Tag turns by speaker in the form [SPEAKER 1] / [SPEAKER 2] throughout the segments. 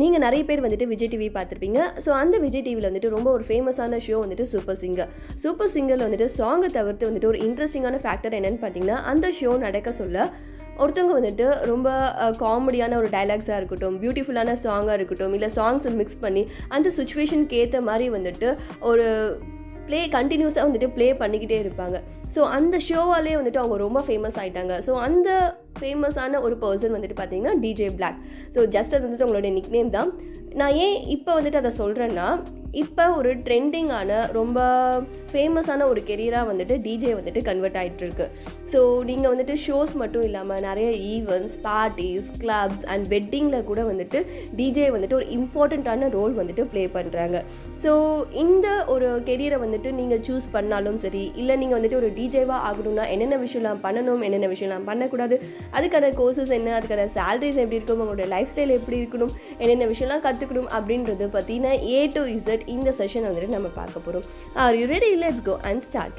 [SPEAKER 1] நீங்கள் நிறைய பேர் வந்துட்டு விஜய் டிவி பார்த்துருப்பீங்க. ஸோ அந்த விஜய் டிவியில் வந்துட்டு ரொம்ப ஒரு ஃபேமஸான ஷோ வந்துட்டு சூப்பர் சிங்கர். சூப்பர் சிங்கரில் வந்துட்டு சாங்கை தவிர்த்து வந்துட்டு ஒரு இன்ட்ரெஸ்டிங்கான ஃபேக்டர் என்னென்னு பார்த்தீங்கன்னா, அந்த ஷோ நடக்க சொல்ல ஒருத்தவங்க வந்துட்டு ரொம்ப காமெடியான ஒரு டைலாக்ஸாக இருக்கட்டும், பியூட்டிஃபுல்லான சாங்காக இருக்கட்டும், இல்லை சாங்ஸை மிக்ஸ் பண்ணி அந்த சுச்சுவேஷனுக்கு ஏற்ற மாதிரி வந்துட்டு ஒரு கண்டினியூஸாக வந்துட்டு ப்ளே பண்ணிக்கிட்டே இருப்பாங்க. ஸோ அந்த ஷோவாலே வந்துட்டு அவங்க ரொம்ப ஃபேமஸ் ஆகிட்டாங்க. ஸோ அந்த ஃபேமஸான ஒரு பர்சன் வந்துட்டு பார்த்தீங்கன்னா டிஜே பிளாக். ஸோ ஜஸ்ட் அது வந்துட்டு உங்களுடைய நிக்நேம் தான். நான் ஏன் இப்போ வந்துட்டு அதை சொல்கிறேன்னா, இப்போ ஒரு ட்ரெண்டிங்கான ரொம்ப ஃபேமஸான ஒரு கெரியராக வந்துட்டு டிஜே வந்துட்டு கன்வெர்ட் ஆகிட்டுருக்கு. ஸோ நீங்கள் வந்துட்டு ஷோஸ் மட்டும் இல்லாமல் நிறைய ஈவெண்ட்ஸ், பார்ட்டிஸ், கிளப்ஸ் அண்ட் வெட்டிங்கில் கூட வந்துட்டு டிஜே வந்துட்டு ஒரு இம்பார்ட்டண்ட்டான ரோல் வந்துட்டு ப்ளே பண்ணுறாங்க. ஸோ இந்த ஒரு கெரியரை வந்துட்டு நீங்கள் சூஸ் பண்ணாலும் சரி, இல்லை நீங்கள் வந்துட்டு ஒரு டிஜேவாக ஆகணும்னா என்னென்ன விஷயம்லாம் பண்ணணும், என்னென்ன விஷயம்லாம் பண்ணக்கூடாது, அதுக்கான கோர்சஸ் என்ன, அதுக்கான சேலரிஸ் எப்படி இருக்கும், உங்களோட லைஃப் ஸ்டைல் எப்படி இருக்கணும், என்னென்ன விஷயம்லாம் கற்றுக்கணும் அப்படின்றது பற்றின A to Z இந்த செஷன் வந்துட்டு நம்ம பார்க்க போகிறோம். Are you ready? Let's go and start.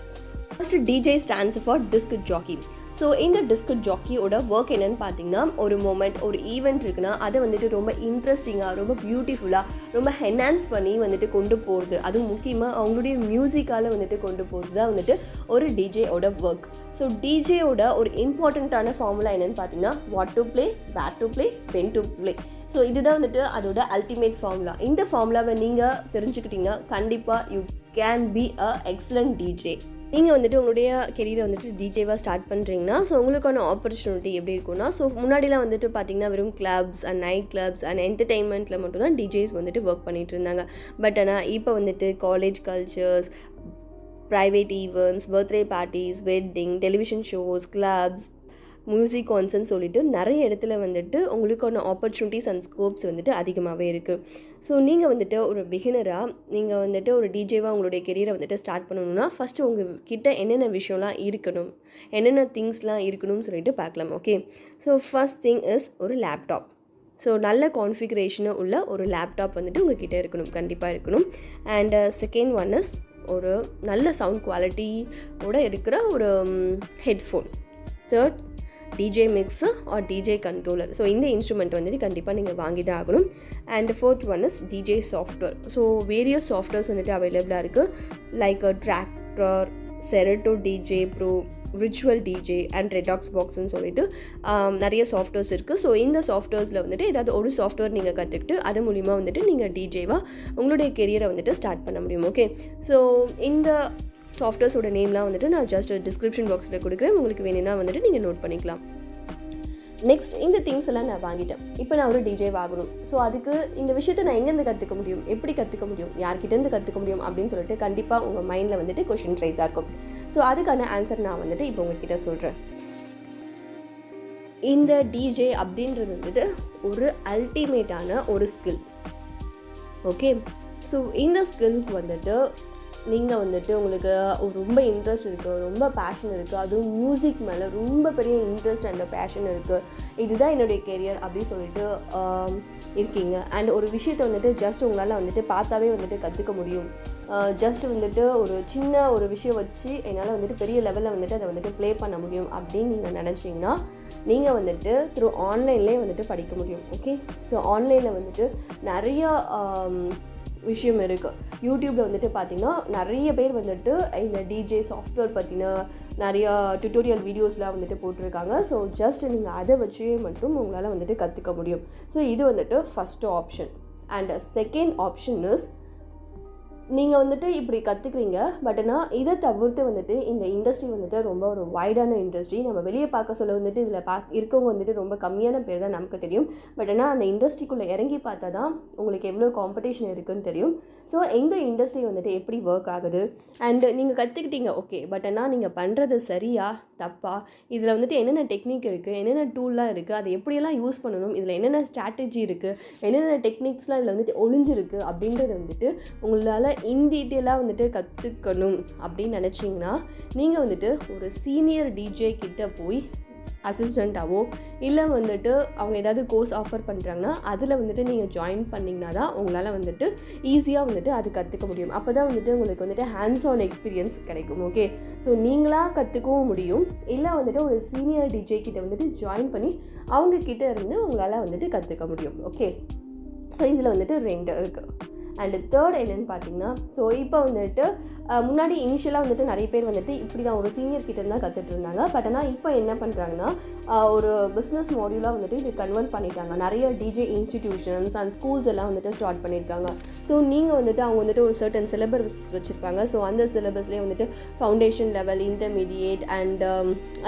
[SPEAKER 1] First, DJ stands for disc jockey. So இந்த டிஸ்க் ஜாக்கியோட ஒர்க் என்னென்னு பார்த்தீங்கன்னா, ஒரு மூமெண்ட், ஒரு ஈவெண்ட் இருக்குன்னா அதை வந்துட்டு ரொம்ப இன்ட்ரெஸ்டிங்காக, ரொம்ப பியூட்டிஃபுல்லாக, ரொம்ப என்ஹான்ஸ் பண்ணி வந்துட்டு கொண்டு போகிறது, அதுவும் முக்கியமாக அவங்களுடைய மியூசிக்கால் வந்துட்டு கொண்டு போகிறது தான் வந்துட்டு ஒரு டிஜேயோட ஒர்க். ஸோ டிஜேயோட ஒரு இம்பார்ட்டண்ட்டான ஃபார்முலா என்னென்னு பார்த்தீங்கன்னா, what to play, where to play, when to play. So இதுதான் வந்துட்டு அதோட அல்டிமேட் ஃபார்முலா. இந்த ஃபார்முலாவை நீங்கள் தெரிஞ்சுக்கிட்டிங்கன்னா கண்டிப்பாக you can be a excellent DJ. நீங்கள் வந்துட்டு உங்களுடைய கெரியரை வந்துட்டு டிஜேவாக ஸ்டார்ட் பண்ணுறீங்கன்னா, ஸோ உங்களுக்கான ஆப்பர்ச்சுனிட்டி எப்படி இருக்குன்னா, ஸோ முன்னாடிலாம் வந்துட்டு பார்த்திங்கன்னா வெறும் clubs and night clubs and என்டர்டெயின்மெண்ட்டில் மட்டும் தான் டிஜேஸ் வந்துட்டு ஒர்க் பண்ணிகிட்டு இருந்தாங்க. பட் ஆனால் இப்போ வந்துட்டு college cultures, private events, birthday parties, wedding, television shows, clubs, music கான்சர்ட்னு சொல்லிட்டு நிறைய இடத்துல வந்துட்டு உங்களுக்கான ஆப்பர்ச்சுனிட்டிஸ் அண்ட் ஸ்கோப்ஸ் வந்துட்டு அதிகமாகவே இருக்குது. ஸோ நீங்கள் வந்துட்டு ஒரு பிகினராக நீங்கள் வந்துட்டு ஒரு டிஜேவாக உங்களுடைய கெரியரை வந்துட்டு ஸ்டார்ட் பண்ணணும்னா, ஃபஸ்ட்டு உங்கள் கிட்ட என்னென்ன விஷயம்லாம் இருக்கணும், என்னென்ன திங்ஸ்லாம் இருக்கணும்னு சொல்லிட்டு பார்க்கலாம். Okay, so first thing is ஒரு லேப்டாப். ஸோ நல்ல கான்ஃபிகரேஷனை உள்ள ஒரு லேப்டாப் வந்துட்டு உங்கள் கிட்டே இருக்கணும், கண்டிப்பாக இருக்கணும். அண்ட் செகண்ட் ஒன் இஸ் ஒரு நல்ல சவுண்ட் குவாலிட்டியோட இருக்கிற ஒரு headphone. Third, DJ mixer or DJ controller. So இந்த இன்ஸ்ட்ருமெண்ட் வந்துட்டு கண்டிப்பாக நீங்கள் வாங்கி தான் ஆகணும். And fourth one is DJ software. So various softwares வந்துட்டு அவைலபிளாக இருக்குது. Like Traktor, Serato DJ Pro, Virtual DJ and ரெடாக்ஸ் பாக்ஸ்ன்னு சொல்லிட்டு நிறைய சாஃப்ட்வேர்ஸ் இருக்குது. ஸோ இந்த சாஃப்ட்வேர்ஸில் வந்துட்டு ஏதாவது ஒரு சாஃப்ட்வேர் நீங்கள் கற்றுக்கிட்டு அது மூலிமா வந்துட்டு நீங்கள் டிஜேவாக உங்களுடைய கெரியரை வந்துட்டு ஸ்டார்ட் பண்ண முடியும். ஓகே, ஸோ இந்த சாஃப்ட்வேர்ஸோட நேம்லாம் வந்துட்டு நான் ஜஸ்ட் டிஸ்கிரிப்ஷன் பாக்ஸில் கொடுக்குறேன், உங்களுக்கு வேணும்னா வந்துட்டு நீங்கள் நோட் பண்ணிக்கலாம். நெக்ஸ்ட், இந்த திங்ஸ் எல்லாம் நான் வாங்கிட்டேன், இப்போ நான் ஒரு டிஜே வாங்கணும். ஸோ அதுக்கு இந்த விஷயத்தை நான் எங்கேருந்து கற்றுக்க முடியும், எப்படி கற்றுக்க முடியும், யார்கிட்டேருந்து கற்றுக்க முடியும் அப்படின்னு சொல்லிட்டு கண்டிப்பாக உங்கள் மைண்டில் வந்துட்டு கொஷின் ரைஸாக இருக்கும். ஸோ அதுக்கான ஆன்சர் நான் வந்துட்டு இப்போ உங்ககிட்ட சொல்கிறேன். இந்த டிஜே அப்படின்றது வந்துட்டு ஒரு அல்டிமேட்டான ஒரு ஸ்கில். ஓகே, ஸோ இந்த ஸ்கில்க்கு வந்துட்டு நீங்கள் வந்துட்டு உங்களுக்கு ரொம்ப இன்ட்ரெஸ்ட் இருக்குது, ரொம்ப பேஷன் இருக்குது, அதுவும் மியூசிக் மேலே ரொம்ப பெரிய இன்ட்ரெஸ்ட் அண்ட் பேஷன் இருக்குது, இதுதான் என்னுடைய கெரியர் அப்படின்னு சொல்லிட்டு இருக்கீங்க. அண்ட் ஒரு விஷயத்தை வந்துட்டு ஜஸ்ட் உங்களால் வந்துட்டு பார்த்தாவே வந்துட்டு கற்றுக்க முடியும். ஜஸ்ட் வந்துட்டு ஒரு சின்ன ஒரு விஷயம் வச்சு என்னால் வந்துட்டு பெரிய லெவலில் வந்துட்டு அதை வந்துட்டு ப்ளே பண்ண முடியும் அப்படின்னு நீங்கள் நினச்சிங்கன்னா நீங்கள் வந்துட்டு த்ரூ ஆன்லைன்லேயே வந்துட்டு படிக்க முடியும். ஓகே, ஸோ ஆன்லைனில் வந்துட்டு நிறையா விஷயம் இருக்குது. யூடியூப்பில் வந்துட்டு பார்த்திங்கன்னா நிறைய பேர் வந்துட்டு இந்த டிஜே சாஃப்ட்வேர் பற்றின நிறையா டியூட்டோரியல் வீடியோஸ்லாம் வந்துட்டு போட்டிருக்காங்க. ஸோ ஜஸ்ட் நீங்கள் அதை வச்சே மட்டும் உங்களால் வந்துட்டு கற்றுக்க முடியும். ஸோ இது வந்துட்டு first option. And second option is, நீங்கள் வந்துட்டு இப்படி கற்றுக்குறீங்க, பட் ஆனால் இதை தவிர்த்து வந்துட்டு இந்த இண்டஸ்ட்ரி வந்துட்டு ரொம்ப ஒரு வைடான இண்டஸ்ட்ரி. நம்ம வெளியே பார்க்க சொல்ல வந்துட்டு இதில் இருக்கவங்க வந்துட்டு ரொம்ப கம்மியான பேர் தான் நமக்கு தெரியும். பட் ஆனால் அந்த இண்டஸ்ட்ரிக்குள்ளே இறங்கி பார்த்தா தான் உங்களுக்கு எவ்வளோ காம்படிஷன் இருக்குதுன்னு தெரியும். ஸோ இந்த இண்டஸ்ட்ரி வந்துட்டு எப்படி ஒர்க் ஆகுது அண்ட் நீங்கள் கற்றுக்கிட்டீங்க, ஓகே, பட் ஆனால் நீங்கள் பண்ணுறது சரியா தப்பா, இதில் வந்துட்டு என்னென்ன டெக்னிக் இருக்குது, என்னென்ன டூல்லாம் இருக்குது, அதை எப்படியெல்லாம் யூஸ் பண்ணணும், இதில் என்னென்ன ஸ்ட்ராட்டஜி இருக்குது, என்னென்ன டெக்னிக்ஸ்லாம் இதில் வந்துட்டு ஒளிஞ்சிருக்கு அப்படின்றது வந்துட்டு உங்களால் இன் டீட்டெயிலாக வந்துட்டு கற்றுக்கணும் அப்படின்னு நினச்சிங்கன்னா நீங்கள் வந்துட்டு ஒரு சீனியர் டிஜே கிட்ட போய் அசிஸ்டண்ட்டாவோ இல்லை வந்துட்டு அவங்க ஏதாவது கோர்ஸ் ஆஃபர் பண்ணுறாங்கன்னா அதில் வந்துட்டு நீங்கள் ஜாயின் பண்ணிங்கன்னா தான் உங்களால் வந்துட்டு ஈஸியாக வந்துட்டு அது கற்றுக்க முடியும். அப்போ தான் வந்துட்டு உங்களுக்கு வந்துட்டு ஹேண்ட்ஸ் ஆன் எக்ஸ்பீரியன்ஸ் கிடைக்கும். ஓகே, ஸோ நீங்களாக கற்றுக்கவும் முடியும், இல்லை வந்துட்டு ஒரு சீனியர் டிஜே கிட்ட வந்துட்டு ஜாயின் பண்ணி அவங்கக்கிட்ட இருந்து உங்களால் வந்துட்டு கற்றுக்க முடியும். ஓகே, ஸோ இதில் வந்துட்டு 2 இருக்குது. அண்டு தேர்ட் என்னென்னு பார்த்தீங்கன்னா, ஸோ இப்போ வந்துட்டு முன்னாடி இனிஷியலாக வந்துட்டு நிறைய பேர் வந்துட்டு இப்படி தான் ஒரு சீனியர் கிட்ட தான் கற்றுட்டு இருந்தாங்க. பட் ஆனால் இப்போ என்ன பண்ணுறாங்கன்னா, ஒரு பிஸ்னஸ் மாடியூலாக வந்துட்டு இது கன்வெர்ட் பண்ணிட்டாங்க. நிறைய டிஜே இன்ஸ்டிடியூஷன்ஸ் அண்ட் ஸ்கூல்ஸ் எல்லாம் வந்துட்டு ஸ்டார்ட் பண்ணியிருக்காங்க. ஸோ நீங்கள் வந்துட்டு அவங்க வந்துட்டு ஒரு சர்டன் சிலபஸ் வச்சுருப்பாங்க. ஸோ அந்த சிலபஸ்லேயே வந்துட்டு ஃபவுண்டேஷன் லெவல், இன்டர்மீடியேட் அண்ட்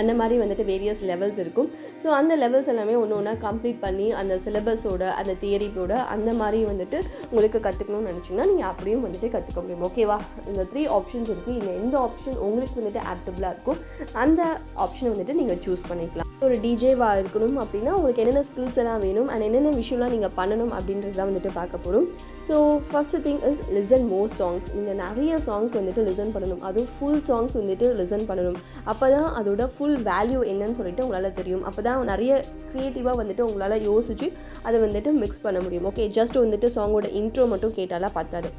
[SPEAKER 1] அந்த மாதிரி வந்துட்டு வேரியஸ் லெவல்ஸ் இருக்கும். ஸோ அந்த லெவல்ஸ் எல்லாமே ஒன்று ஒன்றா கம்ப்ளீட் பண்ணி அந்த சிலபஸோட அந்த தியரியோட அந்த மாதிரி வந்துட்டு உங்களுக்கு கற்றுக்கணும்னு நினச்சிங்கன்னா நீங்கள் அப்படியும் வந்துட்டு கற்றுக்க முடியும். ஓகேவா? இந்த 3 ஆப்ஷன்ஸ் இருக்குது. இந்த எந்த ஆப்ஷன் உங்களுக்கு வந்துட்டு ஆப்டபிளாக இருக்கும் அந்த ஆப்ஷனை வந்துட்டு நீங்கள் சூஸ் பண்ணிக்கலாம். ஒரு டிஜேவாக இருக்கணும் அப்படின்னா உங்களுக்கு என்னென்ன ஸ்கில்ஸ் எல்லாம் வேணும் அண்ட் என்னென்ன விஷயம்லாம் நீங்கள் பண்ணணும் அப்படின்றது தான் வந்துட்டு பார்க்க போகிறோம். So first thing is listen more songs. நீங்கள் நிறைய சாங்ஸ் வந்துட்டு லிசன் பண்ணணும். அதுவும் ஃபுல் சாங்ஸ் வந்துட்டு லிசன் பண்ணணும். அப்போ தான் அதோட ஃபுல் வேல்யூ என்னன்னு சொல்லிட்டு உங்களால் தெரியும். அப்போ தான் நிறைய க்ரியேட்டிவாக வந்துட்டு உங்களால் யோசித்து அதை வந்துட்டு மிக்ஸ் பண்ண முடியும். ஓகே, ஜஸ்ட் வந்துட்டு சாங்கோட இன்ட்ரோ மட்டும் கேட்டாலாம் பார்த்தாது.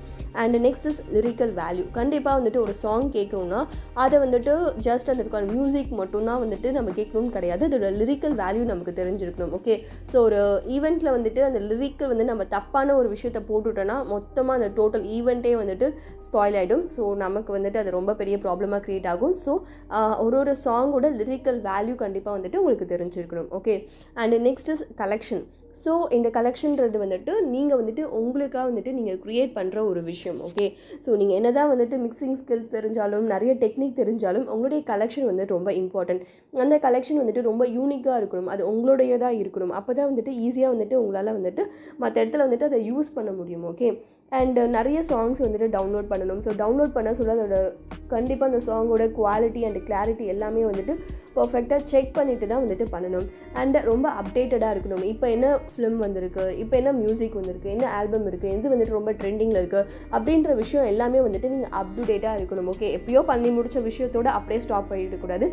[SPEAKER 1] And next is lyrical value. கண்டிப்பாக வந்துட்டு ஒரு சாங் கேட்கணுன்னா அதை வந்துட்டு ஜஸ்ட் அதுக்கான மியூசிக் மட்டும்தான் வந்துட்டு நம்ம கேட்கணும்னு கிடையாது, அதோட லிரிக்கல் வேல்யூ நமக்கு தெரிஞ்சிருக்கணும். ஓகே, ஸோ ஒரு ஈவெண்ட்டில் வந்துட்டு அந்த லிரிக்கல் வந்து நம்ம தப்பான ஒரு விஷயத்தை போட்டுட்டோன்னா மொத்தமாக அந்த டோட்டல் ஈவெண்ட்டே வந்துட்டு ஸ்பாயில் ஆகிடும். ஸோ நமக்கு வந்துட்டு அது ரொம்ப பெரிய ப்ராப்ளமாக க்ரியேட் ஆகும். ஸோ ஒரு சாங்கோட லிரிக்கல் வேல்யூ கண்டிப்பாக வந்துட்டு உங்களுக்கு தெரிஞ்சிருக்கணும். Okay, and next is collection. So இந்த கலெக்ஷன்றது வந்துட்டு நீங்கள் வந்துட்டு உங்களுக்காக வந்துட்டு நீங்கள் க்ரியேட் பண்ணுற ஒரு விஷயம். ஓகே, ஸோ நீங்கள் என்ன தான் வந்துட்டு மிக்சிங் ஸ்கில்ஸ் தெரிஞ்சாலும் நிறைய டெக்னிக் தெரிஞ்சாலும் உங்களுடைய கலெக்ஷன் வந்துட்டு ரொம்ப இம்பார்ட்டன்ட். அந்த கலெக்ஷன் வந்துட்டு ரொம்ப யூனிக்காக இருக்கணும், அது உங்களுடையதாக இருக்கணும். அப்போ தான் வந்துட்டு ஈஸியாக வந்துட்டு உங்களால் வந்துட்டு மற்ற இடத்துல வந்துட்டு அதை யூஸ் பண்ண முடியும். ஓகே, அண்ட் நிறைய சாங்ஸ் வந்துட்டு டவுன்லோட் பண்ணணும். ஸோ டவுன்லோட் பண்ண சொல்ல அதோட கண்டிப்பாக அந்த சாங்கோட குவாலிட்டி அண்ட் கிளாரிட்டி எல்லாமே வந்துட்டு பர்ஃபெக்டாக செக் பண்ணிவிட்டு தான் வந்துட்டு பண்ணணும். அண்ட் ரொம்ப அப்டேட்டடாக இருக்கணும். இப்போ என்ன ஃபிலிம் வந்திருக்கு, இப்போ என்ன மியூசிக் வந்திருக்கு, என்ன ஆல்பம் இருக்குது, எது வந்துட்டு ரொம்ப ட்ரெண்டிங்கில் இருக்குது அப்படின்ற விஷயம் எல்லாமே வந்துட்டு நீங்கள் அப்டேட்டாக இருக்கணும். ஓகே, எப்பயோ பண்ணி முடித்த விஷயத்தோடு அப்படியே ஸ்டாப் பண்ணிடக்கூடாது,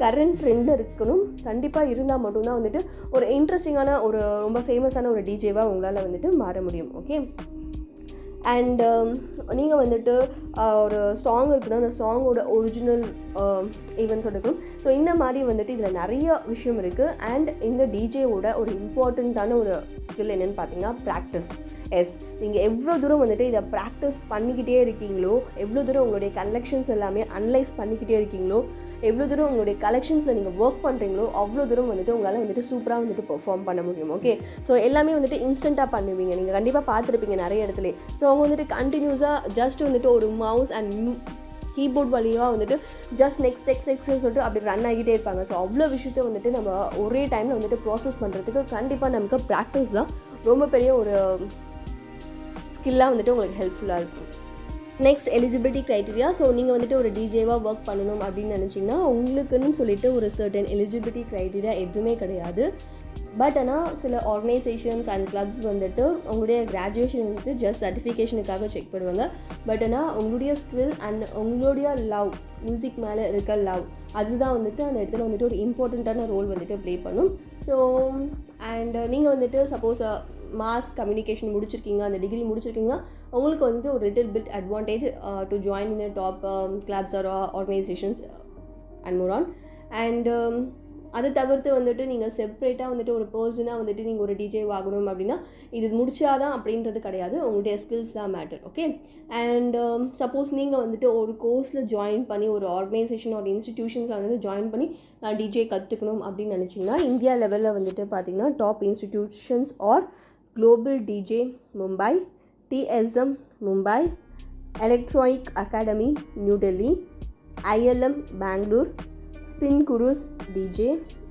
[SPEAKER 1] கரண்ட் ட்ரெண்டில் இருக்கணும். கண்டிப்பாக இருந்தால் மட்டும்தான் வந்துட்டு ஒரு இன்ட்ரெஸ்டிங்கான ஒரு ரொம்ப ஃபேமஸான ஒரு டிஜேவாக உங்களால் வந்துட்டு மாற முடியும். ஓகே, அண்ட் நீங்கள் வந்துட்டு ஒரு சாங் இருக்குன்னா அந்த சாங்கோட ஒரிஜினல் ஈவெண்ட்ஸ் எடுக்கணும். ஸோ இந்த மாதிரி வந்துட்டு இதில் நிறைய விஷயம் இருக்குது. அண்ட் இந்த டிஜேவோட ஒரு இம்பார்ட்டண்ட்டான ஒரு ஸ்கில் என்னென்னு பார்த்தீங்கன்னா ப்ராக்டிஸ். எஸ், நீங்கள் எவ்வளோ தூரம் வந்துட்டு இதை ப்ராக்டிஸ் பண்ணிக்கிட்டே இருக்கீங்களோ, எவ்வளோ தூரம் உங்களுடைய கலெக்ஷன்ஸ் எல்லாமே அனலைஸ் பண்ணிக்கிட்டே இருக்கீங்களோ, எவ்வளோ தூரம் உங்களுடைய கலெக்ஷன்ஸில் நீங்கள் ஒர்க் பண்ணுறீங்களோ அவ்வளோ தூரம் வந்துட்டு உங்களால் வந்துட்டு சூப்பராக வந்துட்டு பெர்ஃபார்ம் பண்ண முடியும். ஓகே, ஸோ எல்லாமே வந்துட்டு இன்ஸ்டண்ட்டாக பண்ணுவீங்க. நீங்கள் கண்டிப்பாக பார்த்துருப்பீங்க நிறைய இடத்துல. ஸோ அவங்க வந்துட்டு கண்டினியூஸாக ஜஸ்ட் வந்துட்டு ஒரு மவுஸ் அண்ட் கீபோர்ட் வழியாக வந்துட்டு ஜஸ்ட் நெக்ஸ்ட் சொல்லிட்டு அப்படி ரன் ஆகிட்டே இருப்பாங்க. ஸோ அவ்வளோ விஷயத்தை வந்துட்டு நம்ம ஒரே டைமில் வந்துட்டு ப்ராசஸ் பண்ணுறதுக்கு கண்டிப்பாக நமக்கு ப்ராக்டிஸ் தான் ரொம்ப பெரிய ஒரு ஸ்கில்லாக வந்துட்டு உங்களுக்கு ஹெல்ப்ஃபுல்லாக இருக்கும். Next eligibility criteria. ஸோ நீங்கள் வந்துட்டு ஒரு டிஜேவாக ஒர்க் பண்ணணும் அப்படின்னு நினச்சிங்கன்னா உங்களுக்குன்னு சொல்லிட்டு ஒரு சர்டன் எலிஜிபிலிட்டி க்ரைட்டீரியா எதுவுமே கிடையாது. பட் ஆனால் சில ஆர்கனைசேஷன்ஸ் அண்ட் கிளப்ஸ் வந்துட்டு உங்களுடைய கிராஜுவேஷன் வந்துட்டு ஜஸ்ட் சர்டிஃபிகேஷனுக்காக செக் பண்ணுவாங்க. பட் ஆனால் உங்களுடைய ஸ்கில் அண்ட் உங்களுடைய லவ், மியூசிக் மேலே இருக்க லவ், அதுதான் வந்துட்டு அந்த இடத்துல வந்துட்டு ஒரு இம்பார்ட்டண்ட்டான ரோல் வந்துட்டு ப்ளே பண்ணும். ஸோ அண்ட் நீங்கள் வந்துட்டு சப்போஸ் மாஸ் கம்யூனிகேஷன் முடிச்சிருக்கீங்க, அந்த டிகிரி முடிச்சிருக்கீங்கன்னா உங்களுக்கு வந்துட்டு ஒரு little bit advantage to join in top clubs are organisations and more on. And அதை தவிர்த்து வந்துட்டு நீங்கள் செப்பரேட்டாக வந்துட்டு ஒரு பர்சனாக வந்துட்டு நீங்கள் ஒரு டிஜே ஆகணும் அப்படின்னா இது முடிச்சாதான் அப்படின்றது கிடையாது, உங்களுடைய ஸ்கில்ஸ் தான் மேட்டர். ஓகே, அண்ட் சப்போஸ் நீங்கள் வந்துட்டு ஒரு கோர்ஸில் ஜாயின் பண்ணி ஒரு ஆர்கனைசேஷன் ஒரு இன்ஸ்டிடியூஷன்ஸில் வந்துட்டு ஜாயின் பண்ணி நான் டிஜே கற்றுக்கணும் அப்படின்னு நினச்சிங்கன்னா இந்தியா லெவலில் வந்துட்டு பார்த்திங்கன்னா top institutions are global DJ Mumbai, DSM Mumbai, electronic academy New Delhi, ILM Bangalore, spin gurus DJ,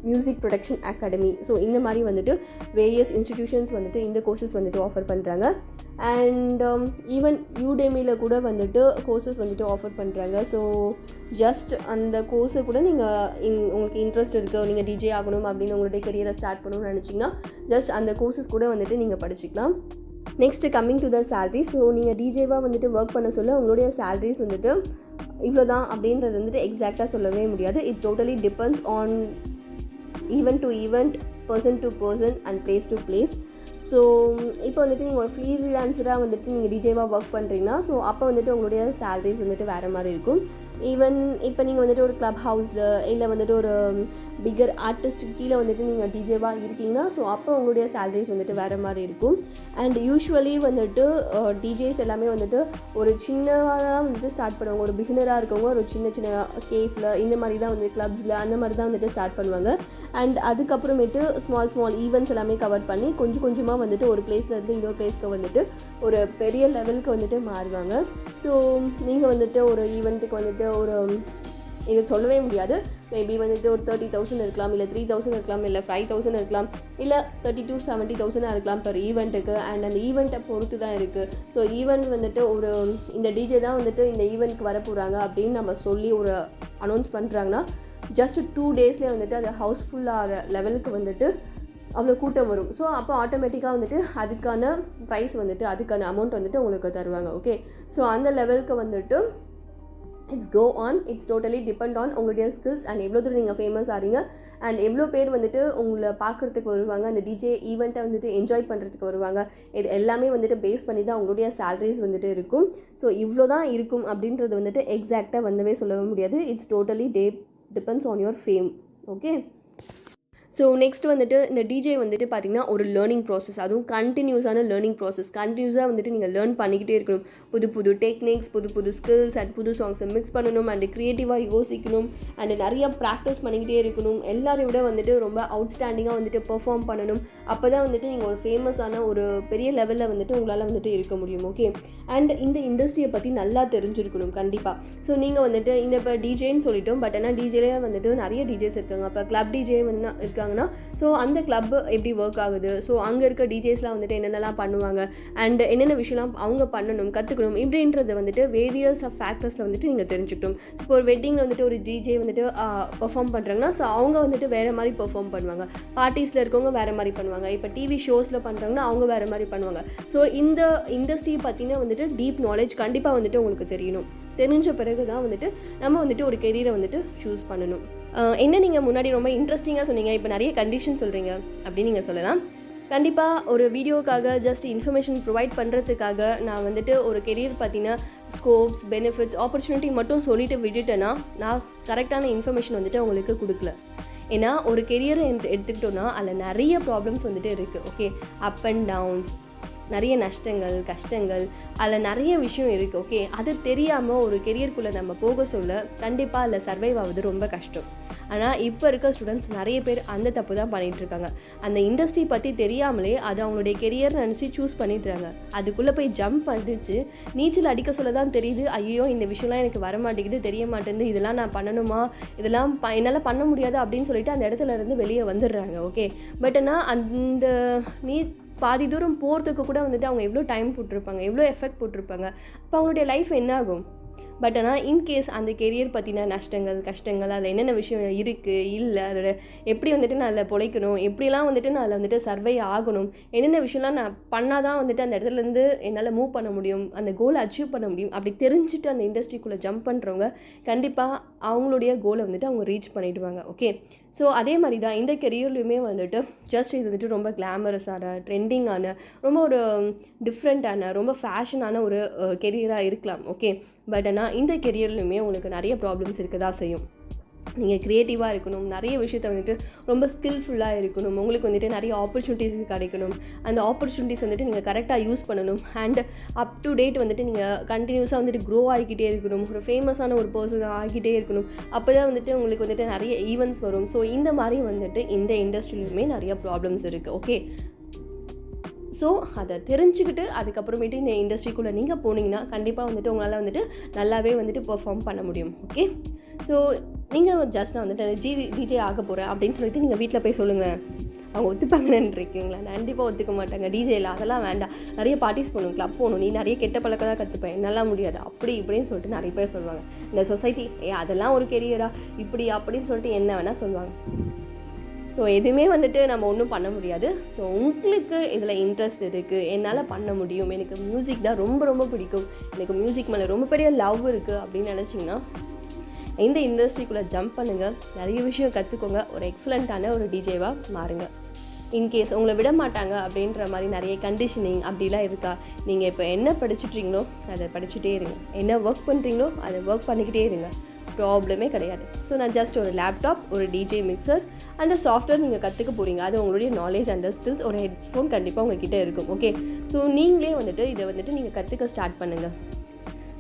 [SPEAKER 1] music production academy. So இந்த மாதிரி வந்துட்டு வேரியஸ் இன்ஸ்டிடியூஷன்ஸ் வந்துட்டு இந்த கோர்சஸ் வந்துட்டு ஆஃபர் பண்ணுறாங்க. அண்ட் ஈவன் யூடெமியில் கூட வந்துட்டு கோர்சஸ் வந்துட்டு ஆஃபர் பண்ணுறாங்க. ஸோ ஜஸ்ட் அந்த கோர்ஸை கூட நீங்கள் உங்களுக்கு இன்ட்ரெஸ்ட் இருக்குது, நீங்கள் டிஜே ஆகணும் அப்படின்னு உங்களுடைய கெரியரை ஸ்டார்ட் பண்ணணும்னு நினச்சிங்கன்னா ஜஸ்ட் அந்த கோர்சஸ் கூட வந்துட்டு நீங்கள் படிச்சுக்கலாம். Next coming to the salary. So நீங்கள் டிஜேவாக வந்துட்டு ஒர்க் பண்ண சொல்ல உங்களுடைய சேலரிஸ் வந்துட்டு இவ்வளோ தான் அப்படின்றது வந்துட்டு எக்ஸாக்டாக சொல்லவே முடியாது. It totally depends on event to event, person to person and place to place. So இப்போ வந்துட்டு நீங்கள் ஒரு ஃப்ரீலான்சராக வந்துட்டு நீங்கள் டிஜேவாக ஒர்க் பண்ணுறீங்கன்னா ஸோ அப்போ வந்துட்டு உங்களுடைய சேலரிஸ் வந்துட்டு வேறு மாதிரி இருக்கும். ஈவன் இப்போ நீங்கள் வந்துட்டு ஒரு க்ளப் ஹவுஸில் இல்லை வந்துட்டு ஒரு பிக்கர் ஆர்டிஸ்ட்டுக்கு கீழே வந்துட்டு நீங்கள் டிஜேவாக இருக்கீங்கன்னா ஸோ அப்போ உங்களுடைய சேலரிஸ் வந்துட்டு வேறு மாதிரி இருக்கும். அண்ட் யூஸ்வலி வந்துட்டு டிஜேஸ் எல்லாமே வந்துட்டு ஒரு சின்னதாக தான் வந்துட்டு ஸ்டார்ட் பண்ணுவாங்க. ஒரு பிகினராக இருக்கவங்க ஒரு சின்ன சின்ன கேஃபில் இந்த மாதிரி தான் வந்து கிளப்ஸில் அந்த மாதிரி தான் வந்துட்டு ஸ்டார்ட் பண்ணுவாங்க. அண்ட் அதுக்கப்புறமேட்டு ஸ்மால் ஈவெண்ட்ஸ் எல்லாமே கவர் பண்ணி கொஞ்சம் கொஞ்சமாக வந்துட்டு ஒரு பிளேஸ்லேருந்து இன்னொரு பிளேஸ்க்கு வந்துட்டு ஒரு பெரிய லெவலுக்கு வந்துட்டு மாறுவாங்க. ஸோ நீங்கள் வந்துட்டு ஒரு ஈவெண்ட்டுக்கு வந்துட்டு ஒரு இது சொல்லவே முடியாது, மேபி வந்துட்டு ஒரு 30,000 இருக்கலாம், இல்லை 3,000 இருக்கலாம், இல்லை 5,000 இருக்கலாம், இல்லை 30,000 to 70,000 இருக்கலாம் per ஈவெண்ட்டுக்கு. அண்ட் அந்த ஈவெண்ட்டை பொறுத்து தான் இருக்குது. ஸோ ஈவெண்ட் வந்துட்டு ஒரு இந்த டிஜே தான் வந்துட்டு இந்த ஈவெண்ட்க்கு வர போகிறாங்க அப்படின்னு நம்ம சொல்லி ஒரு அனௌன்ஸ் பண்ணுறாங்கன்னா ஜஸ்ட் 2 daysலேயே வந்துட்டு அது ஹவுஸ்ஃபுல்லாகிற லெவலுக்கு வந்துட்டு அவ்வளோ கூட்டம் வரும். ஸோ அப்போ ஆட்டோமேட்டிக்காக வந்துட்டு அதுக்கான ப்ரைஸ் வந்துட்டு அதுக்கான அமௌண்ட் வந்துட்டு உங்களுக்கு தருவாங்க. ஓகே, ஸோ அந்த லெவலுக்கு வந்துட்டு it's go on, it's totally depend on உங்களுடைய ஸ்கில்ஸ் அண்ட் எவ்வளோ தூரம் நீங்கள் ஃபேமஸ் ஆகிறீங்க அண்ட் எவ்வளோ பேர் வந்துட்டு உங்களை பார்க்குறதுக்கு வருவாங்க, அந்த டிஜே ஈவெண்ட்டை வந்துட்டு என்ஜாய் பண்ணுறதுக்கு வருவாங்க. இது எல்லாமே வந்துட்டு பேஸ் பண்ணி தான் உங்களுடைய சேலரிஸ் வந்துட்டு இருக்கும். ஸோ இவ்வளோ தான் இருக்கும் அப்படின்றது வந்துட்டு எக்ஸாக்டாக வந்தவே சொல்லவே முடியாது. It's totally depends on your fame. Okay, so next வந்துட்டு இந்த டிஜே வந்துட்டு பார்த்திங்கன்னா ஒரு லேர்னிங் ப்ராசஸ், அதுவும் கண்டினியூஸான லேர்னிங் ப்ராசஸ். கண்டினியூஸாக வந்துட்டு நீங்கள் லேர்ன் பண்ணிக்கிட்டே இருக்கணும். புது டெக்னிக்ஸ், புது ஸ்கில்ஸ் அண்ட் புது சாங்ஸை மிக்ஸ் பண்ணணும் அண்ட் க்ரியேட்டிவாக யோசிக்கணும் அண்ட் நிறையா ப்ராக்டிஸ் பண்ணிக்கிட்டே இருக்கணும். எல்லாரையும் விட வந்துட்டு ரொம்ப அவுட்ஸ்டாண்டிங்காக வந்துட்டு பெர்ஃபார்ம் பண்ணணும். அப்போ தான் வந்துட்டு நீங்கள் ஒரு ஃபேமஸான ஒரு பெரிய லெவலில் வந்துட்டு உங்களால் வந்துட்டு இருக்க முடியும். ஓகே, அண்ட் இந்த இண்டஸ்ட்ரியை பற்றி நல்லா தெரிஞ்சிருக்கணும் கண்டிப்பாக. ஸோ நீங்கள் வந்துட்டு இந்த இப்போ டிஜேன்னு சொல்லிட்டோம், பட் ஆனால் டிஜேலே வந்துட்டு நிறைய டிஜேஸ் இருக்காங்க. அப்போ கிளப் டிஜே வந்து இருக்காங்கன்னா ஸோ அந்த கிளப் எப்படி ஒர்க் ஆகுது, ஸோ அங்கே இருக்க டிஜேஸ்லாம் வந்துட்டு என்னென்னலாம் பண்ணுவாங்க அண்ட் என்னென்ன விஷயம்லாம் அவங்க பண்ணணும் கற்றுக்கணும் இப்படின்றத வந்துட்டு வேரியஸ் ஆஃப் ஃபேக்டர்ஸில் வந்துட்டு நீங்கள் தெரிஞ்சுக்கணும். இப்போ ஒரு வெட்டிங்கில் வந்துட்டு ஒரு டிஜே வந்துட்டு பெர்ஃபார்ம் பண்ணுறாங்கன்னா ஸோ அவங்க வந்துட்டு வேறு மாதிரி பெர்ஃபார்ம் பண்ணுவாங்க. பார்ட்டிஸில் இருக்கவங்க வேறு மாதிரி பண்ணுவாங்க. இப்போ டிவி ஷோஸில் பண்ணுறாங்கன்னா அவங்க வேறு மாதிரி பண்ணுவாங்க. ஸோ இந்த இண்டஸ்ட்ரியை பற்றின வந்துட்டு டீப் நாலேஜ் கண்டிப்பாக வந்துட்டு உங்களுக்கு தெரியணும். தெரிஞ்ச பிறகு தான் வந்துட்டு நம்ம வந்துட்டு ஒரு கெரியரை வந்துட்டு சூஸ் பண்ணணும். என்ன நீங்கள் முன்னாடி ரொம்ப இன்ட்ரெஸ்டிங்காக சொன்னீங்க, இப்போ நிறைய கண்டிஷன் சொல்கிறீங்க அப்படின்னு நீங்கள் சொல்லலாம். கண்டிப்பாக ஒரு வீடியோக்காக ஜஸ்ட் இன்ஃபர்மேஷன் ப்ரொவைட் பண்ணுறதுக்காக நான் வந்துட்டு ஒரு கெரியர் பார்த்தீங்கன்னா ஸ்கோப்ஸ், பெனிஃபிட்ஸ், ஆப்பர்ச்சுனிட்டி மட்டும் சொல்லிட்டு விட்டுட்டேன்னா நான் கரெக்டான இன்ஃபர்மேஷன் வந்துட்டு உங்களுக்கு கொடுக்கல. ஏன்னா ஒரு கெரியரை எடுத்துக்கிட்டோன்னா அதில் நிறைய ப்ராப்ளம்ஸ் வந்துட்டு இருக்குது. ஓகே, அப் அண்ட் டவுன்ஸ், நிறைய நஷ்டங்கள், கஷ்டங்கள், அதில் நிறைய விஷயம் இருக்குது. ஓகே, அது தெரியாமல் ஒரு கெரியருக்குள்ளே நம்ம போக சொல்ல கண்டிப்பாக அதில் சர்வைவ் ஆகுது ரொம்ப கஷ்டம். ஆனால் இப்போ இருக்க ஸ்டூடெண்ட்ஸ் நிறைய பேர் அந்த தப்பு தான் பண்ணிகிட்ருக்காங்க. அந்த இண்டஸ்ட்ரி பற்றி தெரியாமலே அது அவங்களுடைய கெரியர் நினச்சி சூஸ் பண்ணிடுறாங்க. அதுக்குள்ளே போய் ஜம்ப் பண்ணிடுச்சு, நீச்சல் அடிக்க சொல்ல தான் தெரியுது, ஐயோ இந்த விஷயம்லாம் எனக்கு வர மாட்டேங்குது, தெரிய மாட்டேங்குது, இதெல்லாம் நான் பண்ணணுமா, இதெல்லாம் என்னால் பண்ண முடியாது அப்படின்னு சொல்லிட்டு அந்த இடத்துல இருந்து வெளியே வந்துடுறாங்க. ஓகே, பட் ஆனால் அந்த பாதி தூரம் போகிறதுக்கு கூட வந்துட்டு அவங்க எவ்வளோ டைம் போட்டிருப்பாங்க, எவ்வளோ எஃபெக்ட் போட்டிருப்பாங்க. அப்போ அவங்களுடைய லைஃப் என்ன ஆகும்? பட் ஆனால் இன்கேஸ் அந்த கெரியர் பற்றின நஷ்டங்கள், கஷ்டங்கள், அதில் என்னென்ன விஷயம் இருக்குது இல்லை, அதோட எப்படி வந்துட்டு நான் அதில் பொழைக்கணும், எப்படிலாம் வந்துட்டு நான் அதில் வந்துட்டு சர்வை ஆகணும், என்னென்ன விஷயம்லாம் நான் பண்ணால் தான் வந்துட்டு அந்த இடத்துலேருந்து என்னால் மூவ் பண்ண முடியும், அந்த கோலை அச்சீவ் பண்ண முடியும், அப்படி தெரிஞ்சுட்டு அந்த இண்டஸ்ட்ரிக்குள்ளே ஜம்ப் பண்ணுறவங்க கண்டிப்பாக அவங்களுடைய கோலை வந்துட்டு அவங்க ரீச் பண்ணிவிடுவாங்க. ஓகே, ஸோ அதே மாதிரி தான் இந்த கெரியர்லையுமே வந்துட்டு ஜஸ்ட் இது வந்துட்டு ரொம்ப கிளாமரஸான, ட்ரெண்டிங்கான, ரொம்ப ஒரு டிஃப்ரெண்ட்டான, ரொம்ப ஃபேஷனான ஒரு கெரியராக இருக்கலாம். ஓகே, பட் ஆனால் இந்த கெரியர்லையுமே உங்களுக்கு நிறைய ப்ராப்ளம்ஸ் இருக்க தான் செய்யும். நீங்கள் க்ரியேட்டிவாக இருக்கணும், நிறைய விஷயத்த வந்துட்டு ரொம்ப ஸ்கில்ஃபுல்லாக இருக்கணும், உங்களுக்கு வந்துட்டு நிறைய ஆப்பர்ச்சுனிட்டிஸ் கிடைக்கணும், அந்த ஆப்பர்ச்சுனிட்டிஸ் வந்துட்டு நீங்கள் கரெக்டாக யூஸ் பண்ணணும் அண்ட் அப் டு டேட் வந்துட்டு நீங்கள் கண்டினியூஸாக வந்துட்டு க்ரோ ஆகிக்கிட்டே இருக்கணும், ஒரு ஃபேமஸான ஒரு பர்சன் ஆகிக்கிட்டே இருக்கணும். அப்போ தான் வந்துட்டு உங்களுக்கு வந்துட்டு நிறைய ஈவெண்ட்ஸ் வரும். ஸோ இந்த மாதிரி வந்துட்டு இந்த இண்டஸ்ட்ரியிலுமே நிறைய ப்ராப்ளம்ஸ் இருக்குது. ஓகே, ஸோ அதை தெரிஞ்சுக்கிட்டு அதுக்கப்புறமேட்டு இந்த இண்டஸ்ட்ரிக்குள்ளே நீங்கள் போனீங்கன்னா கண்டிப்பாக வந்துட்டு உங்களால் வந்துட்டு நல்லாவே வந்துட்டு பெர்ஃபார்ம் பண்ண முடியும். ஓகே, ஸோ நீங்கள் ஜஸ்ட் நான் வந்துட்டு டிஜே ஆக போகிறேன் அப்படின்னு சொல்லிட்டு நீங்கள் வீட்டில் போய் சொல்லுங்கள், அவங்க ஒத்துப்பாங்கன்னு இருக்கீங்களா? கண்டிப்பாக ஒத்துக்க மாட்டாங்க. டிஜேயில் அதெல்லாம் வேண்டாம், நிறைய பார்ட்டிஸ் போகணும், கிளப் போகணும், நீ நிறைய கெட்ட பழக்கம் தான் கற்றுப்பேன், என்னால் முடியாது அப்படி இப்படின்னு சொல்லிட்டு நிறைய பேர் சொல்லுவாங்க. இந்த சொசைட்டி அதெல்லாம் ஒரு கெரியரா இப்படி அப்படின்னு சொல்லிட்டு என்ன வேணால் சொல்லுவாங்க. ஸோ எதுவுமே வந்துட்டு நம்ம ஒன்றும் பண்ண முடியாது. ஸோ உங்களுக்கு இதில் இன்ட்ரெஸ்ட் இருக்குது, என்னால் பண்ண முடியும், எனக்கு மியூசிக் தான் ரொம்ப ரொம்ப பிடிக்கும், எனக்கு மியூசிக் மேலே ரொம்ப பெரிய லவ் இருக்குது அப்படின்னு நினச்சிங்கன்னா இந்த இண்டஸ்ட்ரிக்குள்ளே ஜம்ப் பண்ணுங்கள், நிறைய விஷயம் கற்றுக்கோங்க, ஒரு எக்ஸலண்ட்டான ஒரு டிஜேவாக மாறுங்க. இன்கேஸ் உங்களை விட மாட்டாங்க அப்படின்ற மாதிரி நிறைய கண்டிஷனிங் அப்படிலாம் இருக்கா, நீங்கள் இப்போ என்ன படிச்சுட்றீங்களோ அதை படிச்சுட்டே இருங்க, என்ன ஒர்க் பண்ணுறீங்களோ அதை ஒர்க் பண்ணிக்கிட்டே இருங்க, ப்ராப்ளமே கிடையாது. ஸோ நான் ஜஸ்ட் ஒரு லேப்டாப், ஒரு டிஜே மிக்சர், அந்த சாஃப்ட்வேர் நீங்கள் கற்றுக்க போகிறீங்க, அது உங்களுடைய நாலேஜ் அண்ட் ஸ்கில்ஸ், ஒரு ஹெட்ஃபோன் கண்டிப்பாக உங்ககிட்ட இருக்கும். ஓகே, ஸோ நீங்களே வந்துட்டு இதை வந்துட்டு நீங்கள் கற்றுக்க ஸ்டார்ட் பண்ணுங்கள்.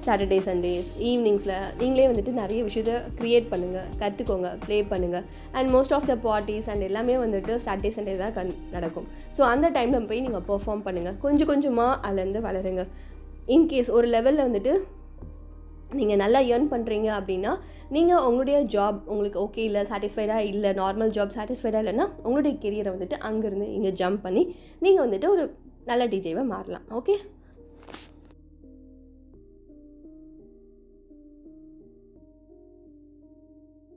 [SPEAKER 1] சாட்டர்டே சண்டேஸ் ஈவினிங்ஸில் நீங்களே வந்துட்டு நிறைய விஷயத்த க்ரியேட் பண்ணுங்கள், கற்றுக்கோங்க, ப்ளே பண்ணுங்கள். And most of the parties and எல்லாமே வந்துட்டு சாட்டர்டே சண்டே தான் நடக்கும். ஸோ அந்த டைமில் போய் நீங்கள் பெர்ஃபார்ம் பண்ணுங்கள், கொஞ்சம் கொஞ்சமாக அதுலேருந்து வளருங்க. இன்கேஸ் ஒரு லெவலில் வந்துட்டு நீங்கள் நல்லா ஏர்ன் பண்ணுறீங்க அப்படின்னா, நீங்கள் உங்களுடைய ஜாப் உங்களுக்கு ஓகே இல்லை, சாட்டிஸ்ஃபைடாக இல்லை, நார்மல் ஜாப் சாட்டிஸ்ஃபைடாக இல்லைன்னா உங்களுடைய கெரியரை வந்துட்டு அங்கேருந்து இங்கே ஜம்ப் பண்ணி நீங்கள் வந்துட்டு ஒரு நல்ல டிஜேவாக மாறலாம். ஓகே.